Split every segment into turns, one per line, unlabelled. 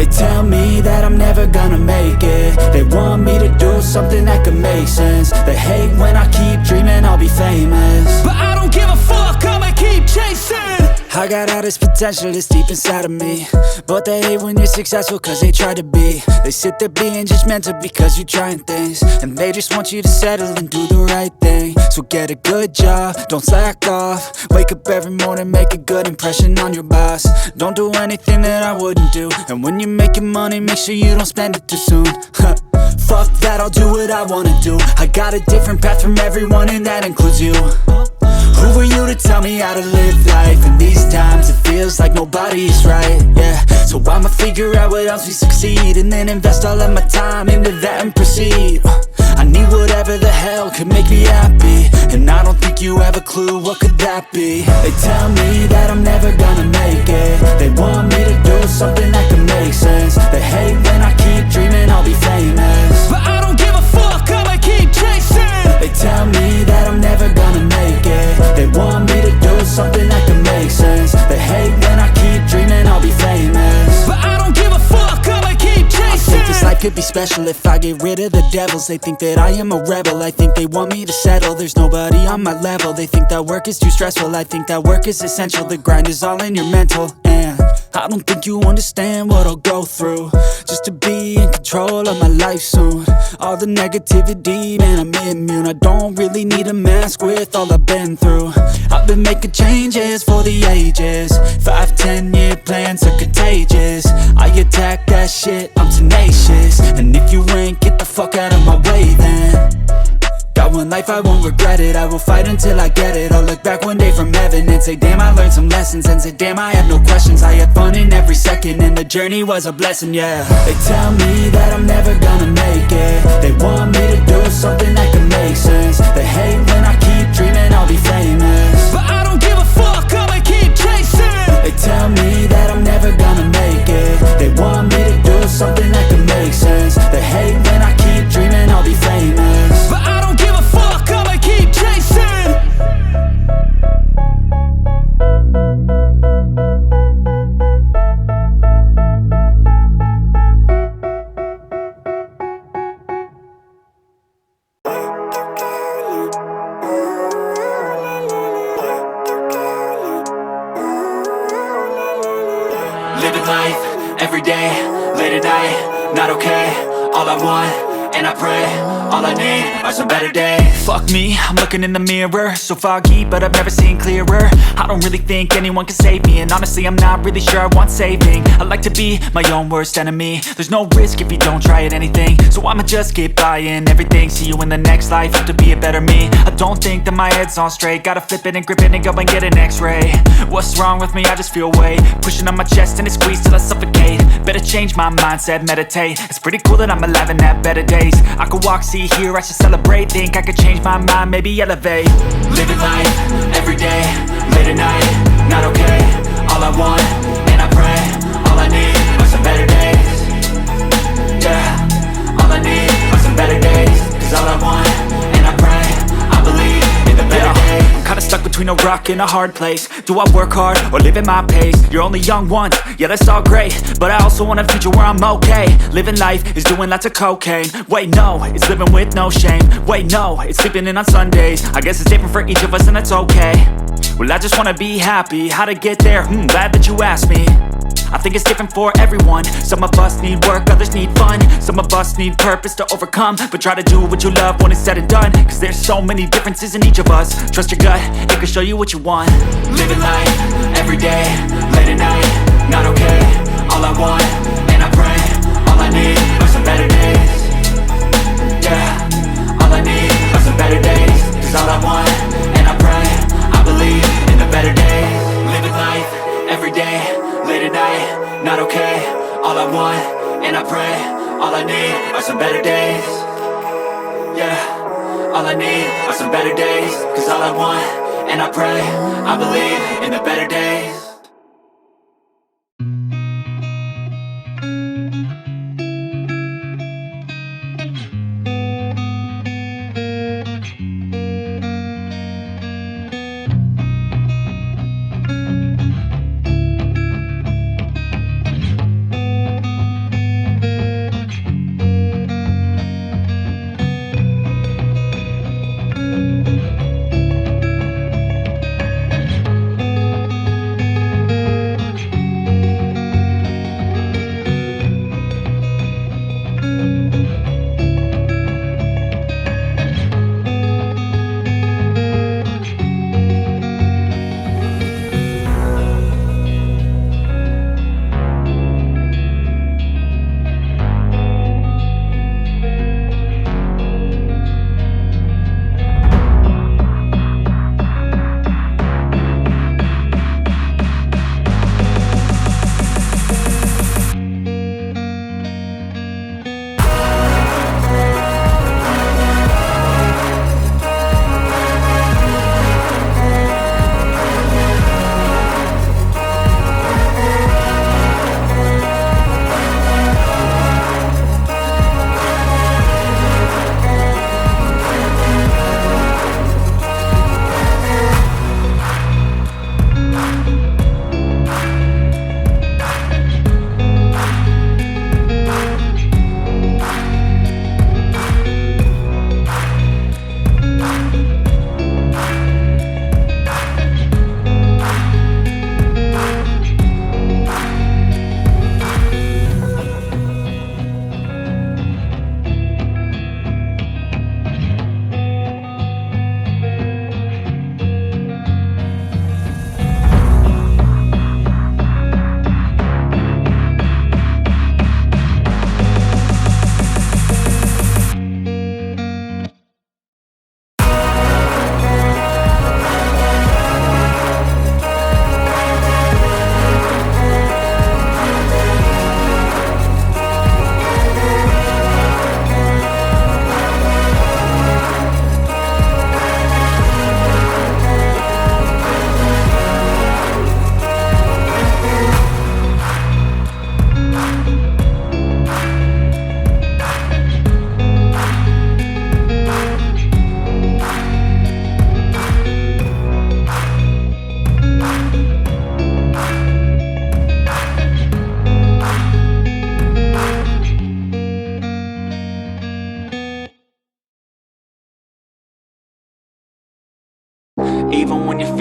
They tell me that I'm never gonna make it. They want me to do something that could make sense. They hate when I keep dreaming I'll be famous,
but I don't give a fuck, I'ma keep chasing.
I got all this potential that's deep inside of me, but they hate when you're successful cause they try to be. They sit there being judgmental because you're trying things, and they just want you to settle and do the right thing. So get a good job, don't slack off. Wake up every morning, make a good impression on your boss. Don't do anything that I wouldn't do, and when you're making money, make sure you don't spend it too soon. Fuck that, I'll do what I wanna do. I got a different path from everyone and that includes you. Who are you to tell me how to live life? In these times it feels like nobody's right, yeah. So I'ma figure out what else we succeed, and then invest all of my time into that and proceed. I need whatever the hell could make me happy, and I don't think you have a clue what could that be. They tell me that I'm never gonna make it. They want me to do something that could make sense. They hate when I keep dreaming I'll be famous,
but I don't give a fuck, I'ma keep chasing.
They tell me that I'm never gonna make it. They want me to do something that can make sense. They hate when I keep dreaming I'll be famous,
but I don't give a fuck, I'ma keep chasing.
I think this life could be special if I get rid of the devils. They think that I am a rebel, I think they want me to settle. There's nobody on my level. They think that work is too stressful, I think that work is essential. The grind is all in your mental, and I don't think you understand what I'll go through just to be in control of my life soon. All the negativity, man, I'm immune. I don't really need a mask with all I've been through. I've been making changes for the ages. 5-10 year plans are contagious. I attack that shit, I'm tenacious. And if you ain't, get the fuck out of my way then. Got one life, I won't regret it. I will fight until I get it. I'll look back one day from heaven and say, damn, I learned some lessons. And say, damn, I have no questions. I had fun in every second, and the journey was a blessing, yeah. They tell me that I'm never gonna make it. They want me to do something that can make sense. They hate when I keep dreaming I'll be famous,
but I don't give a fuck, I'ma keep chasing.
They tell me that I'm never gonna make it. They want me to do something that can make sense. They hate when I keep dreaming I'll be famous,
but I don't give a fuck, I'ma keep chasing.
Living life, every day, late at night, not okay. All I want, and I pray, all I need are some better days. Fuck me, I'm looking in the mirror, so foggy, but I've never seen clearer. I don't really think anyone can save me, and honestly I'm not really sure I want saving. I like to be my own worst enemy. There's no risk if you don't try at anything, so I'ma just keep buying everything. See you in the next life, have to be a better me. I don't think that my head's on straight, gotta flip it and grip it and go and get an x-ray. What's wrong with me? I just feel weight pushing on my chest and it squeezes till I suffocate. Better change my mindset, meditate. It's pretty cool that I'm alive and have better days. I could walk, see, hear, I should celebrate. Think I could change my mind, maybe elevate. Living life, every day, late at night, not okay. All I want, and I pray, all I need are some better days. Yeah, all I need are some better days. Cause all I want, and I pray, I believe in the better days. Kinda stuck between a rock and a hard place. Do I work hard or live at my pace? You're only young once, yeah that's all great, but I also want a future where I'm okay. Living life is doing lots of cocaine. Wait no, it's living with no shame. Wait no, it's sleeping in on Sundays. I guess it's different for each of us and that's okay. Well I just wanna be happy, how to get there? Glad that you asked me. I think it's different for everyone. Some of us need work, others need fun. Some of us need purpose to overcome. But try to do what you love when it's said and done. Cause there's so many differences in each of us. Trust your gut, it can show you what you want. Living life, every day, late at night, not okay. All I want, and I pray, all I need are some better days. Yeah, all I need are some better days. Cause all I want, and I pray, I believe in the better days. Living life, every day, late at night, not okay. All I want, and I pray, all I need are some better days. Yeah, all I need are some better days. Cause all I want, and I pray, I believe in the better days.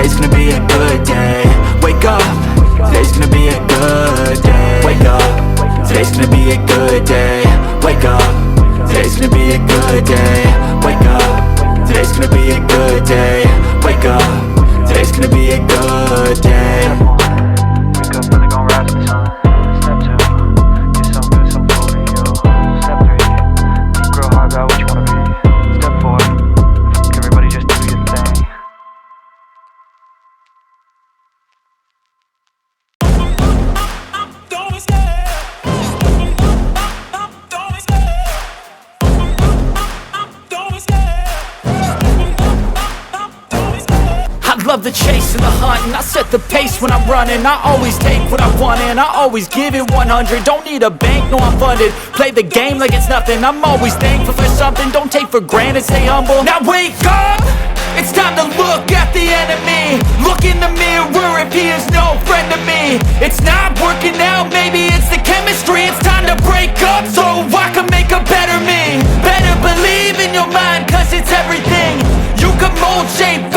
today's gonna be a good day. Wake up, today's gonna be a good day. Wake up, today's gonna be a good day. Wake up, today's gonna be a good day. Wake up, today's gonna be a good day. Wake up, today's gonna be a good day.
Wake up early, gon' rise with the sun. Step 2, get some good, some food in you. Step 3, think real hard about what you wanna be. Step 4, fuck everybody, just do your thing.
I love the chase and the hunt, and I set the pace when I'm running. I always take what I want and I always give it 100. Don't need a bank, no I'm funded. Play the game like it's nothing. I'm always thankful for something. Don't take for granted, stay humble. Now wake up! It's time to look at the enemy. Look in the mirror if he is no friend to me. It's not working out, maybe it's the chemistry. It's time to break up so I can make a better me. Better believe in your mind, cause it's everything. You can mold, shape,